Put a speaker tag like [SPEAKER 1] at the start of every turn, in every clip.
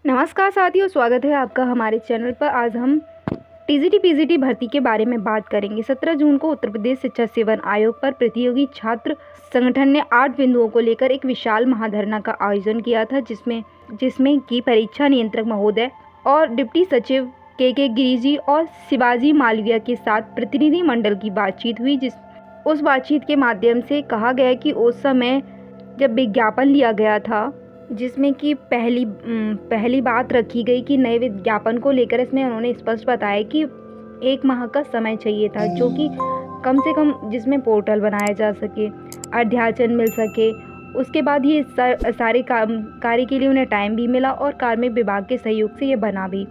[SPEAKER 1] नमस्कार साथियों, स्वागत है आपका हमारे चैनल पर। आज हम टीजीटी पीजीटी भर्ती के बारे में बात करेंगे। 17 जून को उत्तर प्रदेश शिक्षा सेवन आयोग पर प्रतियोगी छात्र संगठन ने 8 बिंदुओं को लेकर एक विशाल महाधरना का आयोजन किया था, जिसमें की परीक्षा नियंत्रक महोदय और डिप्टी सचिव के गिरिजी और शिवाजी मालवीय के साथ प्रतिनिधि मंडल की बातचीत हुई। उस बातचीत के माध्यम से कहा गया कि उस समय जब विज्ञापन लिया गया था, जिसमें कि पहली बात रखी गई कि नए विज्ञापन को लेकर इसमें उन्होंने स्पष्ट बताया कि 1 माह का समय चाहिए था, जो कि कम से कम जिसमें पोर्टल बनाया जा सके, अध्याचन मिल सके। उसके बाद ये सारे कार्य के लिए उन्हें टाइम भी मिला और कार्मिक विभाग के सहयोग से ये बना भी।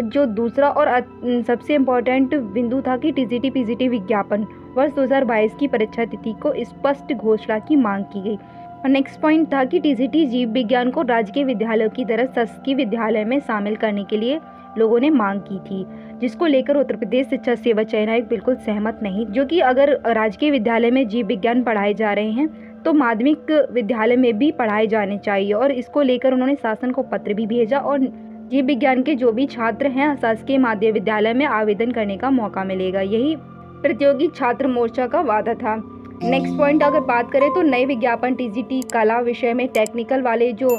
[SPEAKER 1] जो दूसरा और सबसे इम्पोर्टेंट बिंदु था कि टीजीटी पीजीटी विज्ञापन वर्ष 2022 की परीक्षा तिथि को स्पष्ट घोषणा की मांग की गई। और नेक्स्ट पॉइंट था कि टीजीटी जीव विज्ञान को राजकीय विद्यालयों की तरह शासकीय विद्यालय में शामिल करने के लिए लोगों ने मांग की थी, जिसको लेकर उत्तर प्रदेश शिक्षा सेवा चयन आयोग बिल्कुल सहमत नहीं, जो कि अगर राजकीय विद्यालय में जीव विज्ञान पढ़ाए जा रहे हैं तो माध्यमिक विद्यालय में भी पढ़ाए जाने चाहिए। और इसको लेकर उन्होंने शासन को पत्र भी भेजा और जीव विज्ञान के जो भी छात्र हैं शासकीय माध्यमिक विद्यालय में आवेदन करने का मौका मिलेगा। यही प्रतियोगी छात्र मोर्चा का वादा था। नेक्स्ट पॉइंट अगर बात करें तो नए विज्ञापन टीजीटी कला विषय में टेक्निकल वाले जो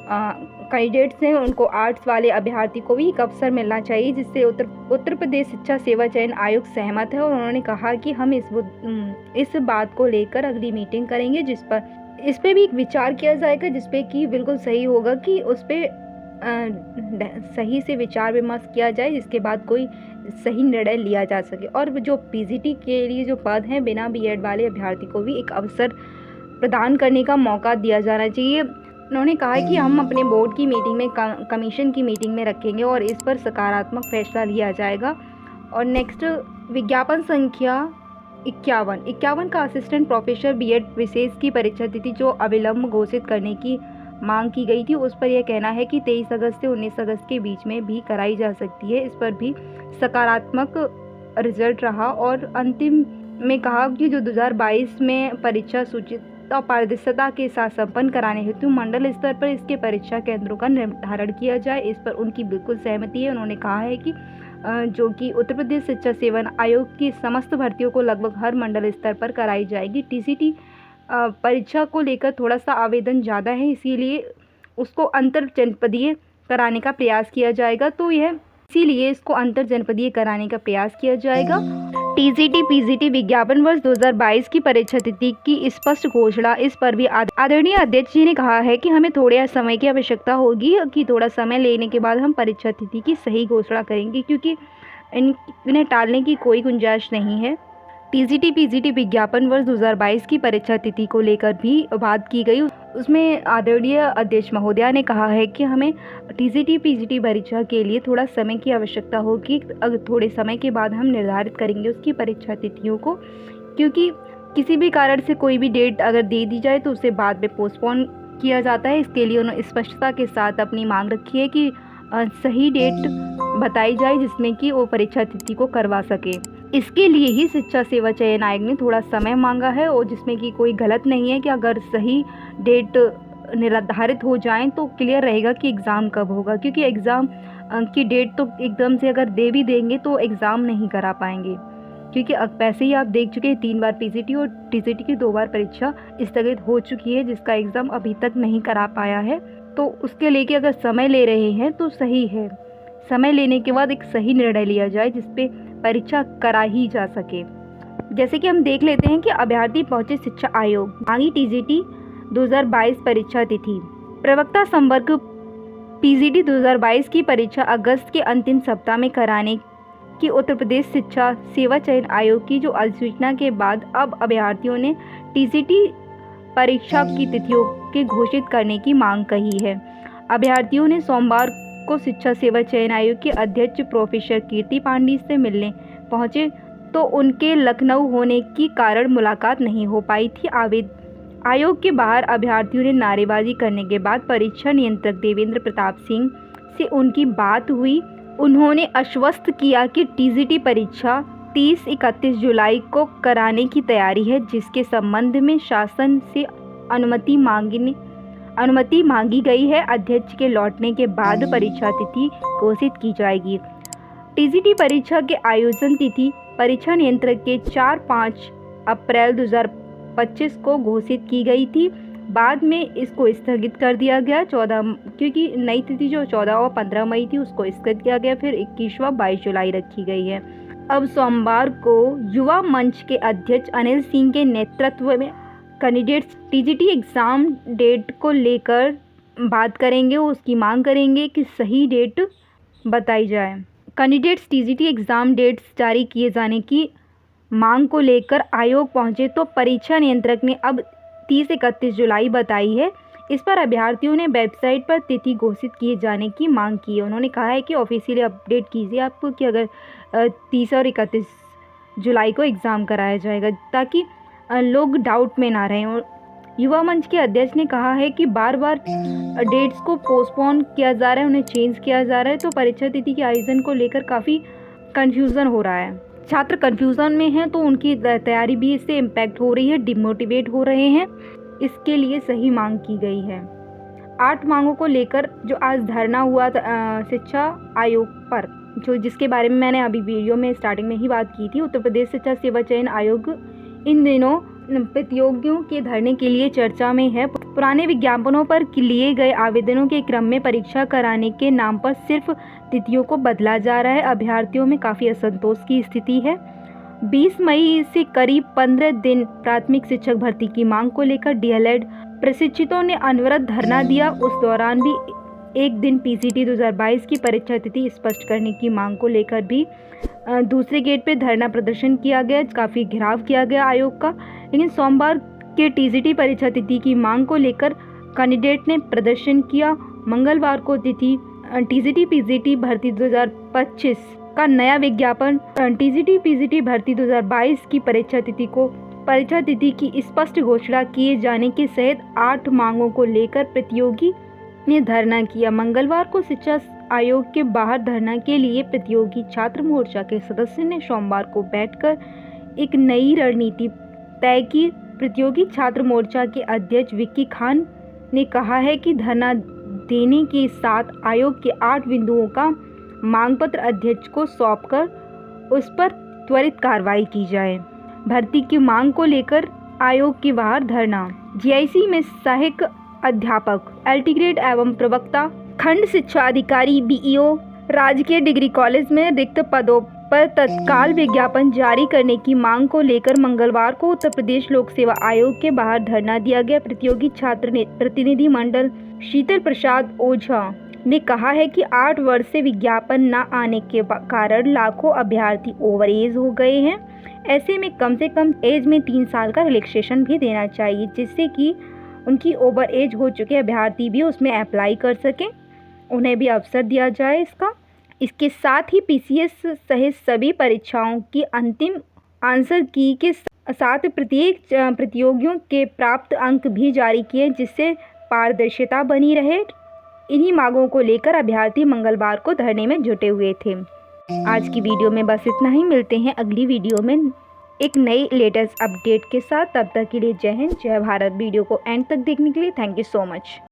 [SPEAKER 1] कैंडिडेट्स हैं उनको आर्ट्स वाले अभ्यर्थी को भी एक अवसर मिलना चाहिए, जिससे उत्तर प्रदेश शिक्षा सेवा चयन आयोग सहमत है। और उन्होंने कहा कि हम इस बात को लेकर अगली मीटिंग करेंगे, इस पे भी एक विचार किया जाएगा, जिसपे कि बिल्कुल सही होगा कि उस पर सही से विचार विमर्श किया जाए, जिसके बाद कोई सही निर्णय लिया जा सके। और जो पीजीटी के लिए जो पद हैं बिना बीएड वाले अभ्यर्थी को भी एक अवसर प्रदान करने का मौका दिया जाना चाहिए। उन्होंने कहा कि हम अपने बोर्ड की मीटिंग में कमीशन की मीटिंग में रखेंगे और इस पर सकारात्मक फैसला लिया जाएगा। और नेक्स्ट विज्ञापन संख्या 51 का असिस्टेंट प्रोफेसर बीएड विशेष की परीक्षा तिथि जो अविलंब घोषित करने की मांग की गई थी, उस पर यह कहना है कि 23 अगस्त से 19 अगस्त के बीच में भी कराई जा सकती है। इस पर भी सकारात्मक रिजल्ट रहा और अंतिम में कहा कि जो 2022 में परीक्षा सूचित और पारदर्शिता के साथ संपन्न कराने हेतु मंडल स्तर पर इसके परीक्षा केंद्रों का निर्धारण किया जाए। इस पर उनकी बिल्कुल सहमति है। उन्होंने कहा है कि जो कि उत्तर प्रदेश शिक्षा सेवन आयोग की समस्त भर्तियों को लगभग हर मंडल स्तर पर कराई जाएगी। टीजीटी परीक्षा को लेकर थोड़ा सा आवेदन ज़्यादा है, इसीलिए उसको अंतर जनपदीय कराने का प्रयास किया जाएगा। इसीलिए इसको अंतर जनपदीय कराने का प्रयास किया जाएगा। टीजीटी पीजीटी विज्ञापन वर्ष 2022 की परीक्षा तिथि की स्पष्ट घोषणा, इस पर भी आदरणीय अध्यक्ष जी ने कहा है कि हमें थोड़े समय की आवश्यकता होगी, कि थोड़ा समय लेने के बाद हम परीक्षा तिथि की सही घोषणा करेंगे, क्योंकि इन्हें टालने की कोई गुंजाइश नहीं है। टीजीटी पीजीटी विज्ञापन वर्ष 2022 की परीक्षा तिथि को लेकर भी बात की गई। उसमें आदरणीय अध्यक्ष महोदया ने कहा है कि हमें टीजीटी पीजीटी परीक्षा के लिए थोड़ा समय की आवश्यकता होगी। थोड़े समय के बाद हम निर्धारित करेंगे उसकी परीक्षा तिथियों को, क्योंकि किसी भी कारण से कोई भी डेट अगर दे दी जाए तो उसे बाद में पोस्टपोन किया जाता है। इसके लिए उन्होंने स्पष्टता के साथ अपनी मांग रखी है कि सही डेट बताई जाए, जिसमें कि वो परीक्षा तिथि को करवा सके। इसके लिए ही शिक्षा सेवा चयन आयोग ने थोड़ा समय मांगा है, और जिसमें कि कोई गलत नहीं है कि अगर सही डेट निर्धारित हो जाए तो क्लियर रहेगा कि एग्ज़ाम कब होगा, क्योंकि एग्ज़ाम की डेट तो एकदम से अगर दे भी देंगे तो एग्ज़ाम नहीं करा पाएंगे, क्योंकि वैसे ही आप देख चुके हैं 3 बार पीजीटी और टीजीटी की 2 बार परीक्षा स्थगित हो चुकी है, जिसका एग्ज़ाम अभी तक नहीं करा पाया है। तो उसके लेके अगर समय ले रहे हैं तो सही है, समय लेने के बाद एक सही निर्णय लिया जाए जिसपे परीक्षा करा ही जा सके। जैसे कि हम देख लेते हैं कि अभ्यर्थी पहुंचे शिक्षा आयोग, मांगी टीजीटी 2022 परीक्षा तिथि। प्रवक्ता संवर्ग पीजीटी 2022 की परीक्षा अगस्त के अंतिम सप्ताह में कराने की उत्तर प्रदेश शिक्षा सेवा चयन आयोग की जो अधिसूचना के बाद अब अभ्यर्थियों ने टीजीटी परीक्षा की तिथियों के घोषित करने की मांग कही है। अभ्यर्थियों ने सोमवार को शिक्षा सेवा चयन आयोग के अध्यक्ष प्रोफेसर कीर्ति पांडे से मिलने पहुंचे तो उनके लखनऊ होने के कारण मुलाकात नहीं हो पाई थी। आयोग के बाहर अभ्यर्थियों ने नारेबाजी करने के बाद परीक्षा नियंत्रक देवेंद्र प्रताप सिंह से उनकी बात हुई। उन्होंने आश्वस्त किया कि टीजीटी परीक्षा 30-31 जुलाई को कराने की तैयारी है, जिसके संबंध में शासन से अनुमति अनुमति मांगी गई है। अध्यक्ष के लौटने के बाद परीक्षा तिथि घोषित की जाएगी। टीजीटी परीक्षा के आयोजन तिथि परीक्षा नियंत्रक के 4-5 अप्रैल 2025 को घोषित की गई थी। बाद में इसको स्थगित कर दिया गया 14, क्योंकि नई तिथि जो 14 और 15 मई थी उसको स्थगित किया गया। फिर 21 व 22 जुलाई रखी गई है। अब सोमवार को युवा मंच के अध्यक्ष अनिल सिंह के नेतृत्व में कैंडिडेट्स टीजीटी एग्ज़ाम डेट को लेकर बात करेंगे। उसकी मांग करेंगे कि सही डेट बताई जाए। कैंडिडेट्स टीजीटी एग्ज़ाम डेट्स जारी किए जाने की मांग को लेकर आयोग पहुंचे तो परीक्षा नियंत्रक ने अब 30-31 जुलाई बताई है। इस पर अभ्यर्थियों ने वेबसाइट पर तिथि घोषित किए जाने की मांग की है। उन्होंने कहा है कि ऑफिशियली अपडेट कीजिए आपको कि अगर 30 और 31 जुलाई को एग्ज़ाम कराया जाएगा, ताकि लोग डाउट में ना रहें। युवा मंच के अध्यक्ष ने कहा है कि बार बार डेट्स को पोस्टपोन किया जा रहा है, उन्हें चेंज किया जा रहा है, तो परीक्षा तिथि के आयोजन को लेकर काफ़ी कन्फ्यूज़न हो रहा है। छात्र कन्फ्यूज़न में हैं तो उनकी तैयारी भी इससे इम्पैक्ट हो रही है, डिमोटिवेट हो रहे हैं। इसके लिए सही मांग की गई है। 8 मांगों को लेकर जो आज धरना हुआ शिक्षा आयोग पर, जो जिसके बारे में मैंने अभी वीडियो में स्टार्टिंग में ही बात की थी। उत्तर प्रदेश शिक्षा सेवा चयन आयोग इन दिनों प्रतियोगियों के धरने के लिए चर्चा में है। पुराने विज्ञापनों पर लिए गए आवेदनों के क्रम में परीक्षा कराने के नाम पर सिर्फ तिथियों को बदला जा रहा है। अभ्यर्थियों में काफ़ी असंतोष की स्थिति है। 20 मई से करीब 15 दिन प्राथमिक शिक्षक भर्ती की मांग को लेकर डीएलएड प्रशिक्षितों ने अनवरत धरना दिया। उस दौरान भी एक दिन पीसीटी 2022 की परीक्षा तिथि स्पष्ट करने की मांग को लेकर भी दूसरे गेट पे धरना प्रदर्शन किया गया। काफ़ी घेराव किया गया आयोग का। लेकिन सोमवार के टीजीटी परीक्षा तिथि की मांग को लेकर कैंडिडेट ने प्रदर्शन किया। मंगलवार को तिथि टीजीटी पीजीटी भर्ती 2025 का नया विज्ञापन टीजीटी पीजीटी भर्ती 2022 की परीक्षा तिथि की स्पष्ट घोषणा किए जाने के सहित 8 मांगों को लेकर प्रतियोगी ने धरना किया। मंगलवार को शिक्षा आयोग के बाहर धरना के लिए प्रतियोगी छात्र मोर्चा के सदस्यों ने सोमवार को बैठकर एक नई रणनीति तय की। प्रतियोगी छात्र मोर्चा के अध्यक्ष विक्की खान ने कहा है कि धरना देने के साथ आयोग के 8 बिंदुओं का मांग पत्र अध्यक्ष को सौंपकर उस पर त्वरित कार्रवाई की जाए। भर्ती की मांग को लेकर आयोग के बाहर धरना। जीआईसी में सहायक अध्यापक, एलटी ग्रेड एवं प्रवक्ता, खंड शिक्षा अधिकारी, बीईओ, राजकीय डिग्री कॉलेज में रिक्त पदों पर तत्काल विज्ञापन जारी करने की मांग को लेकर मंगलवार को उत्तर प्रदेश लोक सेवा आयोग के बाहर धरना दिया गया। प्रतियोगी छात्र प्रतिनिधि मंडल शीतल प्रसाद ओझा ने कहा है कि 8 वर्ष से विज्ञापन न आने के कारण लाखों अभ्यर्थी ओवर एज हो गए हैं। ऐसे में कम से कम एज में 3 साल का रिलैक्सेशन भी देना चाहिए, जिससे कि उनकी ओवर एज हो चुके अभ्यर्थी भी उसमें अप्लाई कर सकें, उन्हें भी अवसर दिया जाए इसका। इसके साथ ही पीसीएस सहित सभी परीक्षाओं की अंतिम आंसर की के साथ प्रत्येक प्रतियोगियों के प्राप्त अंक भी जारी किए, जिससे पारदर्शिता बनी रहे। इन्हीं मांगों को लेकर अभ्यर्थी मंगलवार को धरने में जुटे हुए थे। आज की वीडियो में बस इतना ही। मिलते हैं अगली वीडियो में एक नई लेटेस्ट अपडेट के साथ। तब तक के लिए जय हिंद, जय भारत। वीडियो को एंड तक देखने के लिए थैंक यू सो मच।